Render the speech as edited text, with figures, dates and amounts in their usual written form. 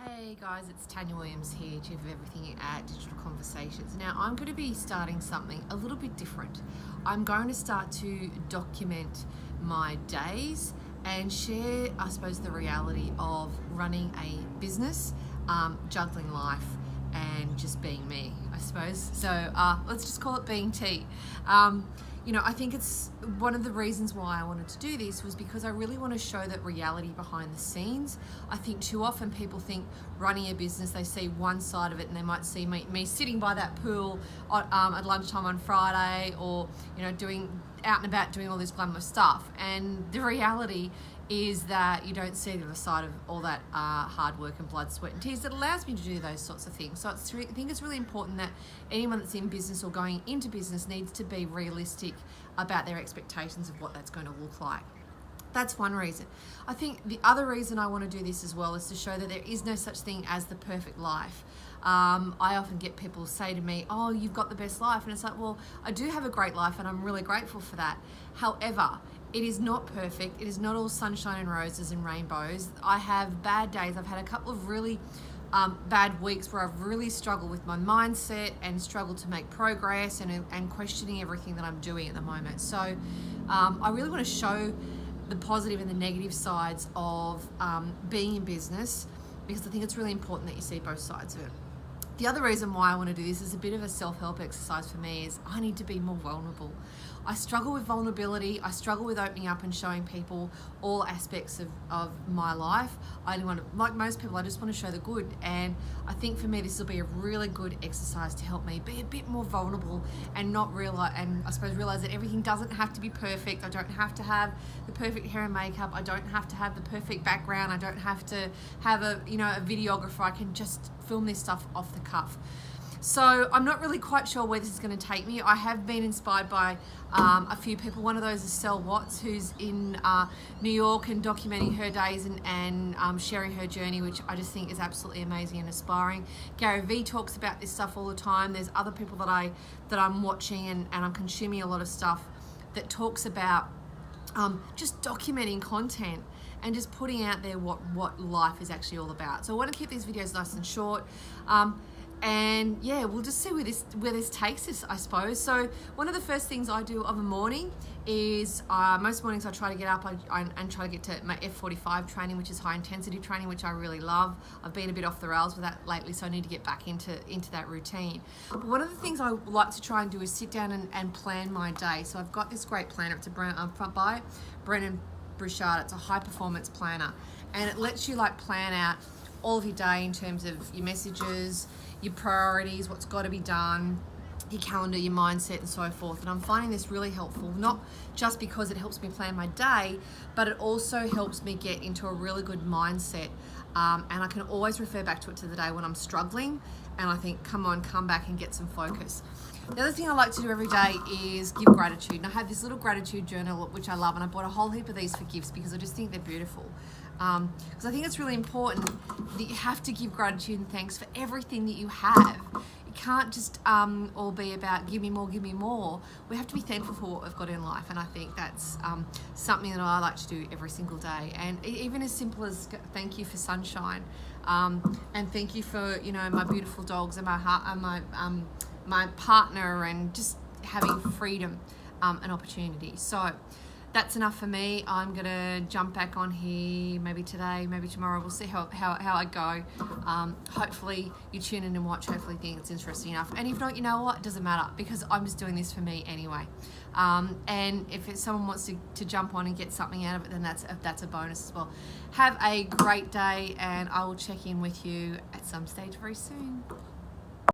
Hey guys, it's Tanya here, Chief of Everything at Digital Conversations. Now I'm going to be starting something a little bit different. I'm going to start to document my days and share, I suppose, the reality of running a business, juggling life and just being me, I suppose. So let's just call it being T. I think it's one of the reasons why I wanted to do this was because I really want to show that reality behind the scenes. I think too often people think running a business, they see one side of it and they might see me sitting by that pool at lunchtime on Friday, or doing out and about doing all this glamorous stuff. And the reality is that you don't see the other side of all that hard work and blood, sweat and tears that allows me to do those sorts of things. So I think it's really important that anyone that's in business or going into business needs to be realistic about their expectations of what that's going to look like. That's one reason. I think the other reason I want to do this as well is to show that there is no such thing as the perfect life. I often get people say to me, oh, you've got the best life. And it's like, well, I do have a great life and I'm really grateful for that. However, it is not perfect. It is not all sunshine and roses and rainbows. I have bad days. I've had a couple of really bad weeks where I've really struggled with my mindset and struggled to make progress and questioning everything that I'm doing at the moment. So I really want to show the positive and the negative sides of being in business, because I think it's really important that you see both sides of it. The other reason why I want to do this is a bit of a self-help exercise for me is I need to be more vulnerable. I struggle with vulnerability. I struggle with opening up and showing people all aspects of my life. I only want to, like most people, I just want to show the good. And I think for me, this will be a really good exercise to help me be a bit more vulnerable and not realize that everything doesn't have to be perfect. I don't have to have the perfect hair and makeup. I don't have to have the perfect background. I don't have to have a videographer. I can just film this stuff off the cuff. So I'm not really quite sure where this is going to take me. I have been inspired by a few people. One of those is Sel Watts, who's in New York and documenting her days and sharing her journey, which I just think is absolutely amazing and inspiring. Gary Vee talks about this stuff all the time. There's other people that I'm watching and I'm consuming a lot of stuff that talks about just documenting content and just putting out there what life is actually all about. So I want to keep these videos nice and short. And yeah, we'll just see where this takes us, I suppose. So one of the first things I do of a morning is most mornings I try to get up and try to get to my F45 training, which is high intensity training, which I really love. I've been a bit off the rails with that lately, so I need to get back into that routine. But one of the things I like to try and do is sit down and plan my day. So I've got this great planner. It's front by Brennan Burchard. It's a high performance planner, and it lets you plan out all of your day in terms of your messages, your priorities, what's got to be done, your calendar, your mindset and so forth. And I'm finding this really helpful, not just because it helps me plan my day, but it also helps me get into a really good mindset. And I can always refer back to it to the day when I'm struggling and I think, come on, come back and get some focus. The other thing I like to do every day is give gratitude. And I have this little gratitude journal, which I love, and I bought a whole heap of these for gifts because I just think they're beautiful. Because I think it's really important that you have to give gratitude and thanks for everything that you have. It can't just all be about give me more, give me more. We have to be thankful for what we've got in life, and I think that's something that I like to do every single day. And even as simple as thank you for sunshine, and thank you for my beautiful dogs and my heart and my partner, and just having freedom and opportunity. So that's enough for me. I'm gonna jump back on here maybe today, maybe tomorrow. We'll see how I go. Hopefully you tune in and watch. Hopefully you think it's interesting enough. And if not, you know what? It doesn't matter, because I'm just doing this for me anyway. And if someone wants to jump on and get something out of it, then that's a bonus as well. Have a great day, and I will check in with you at some stage very soon.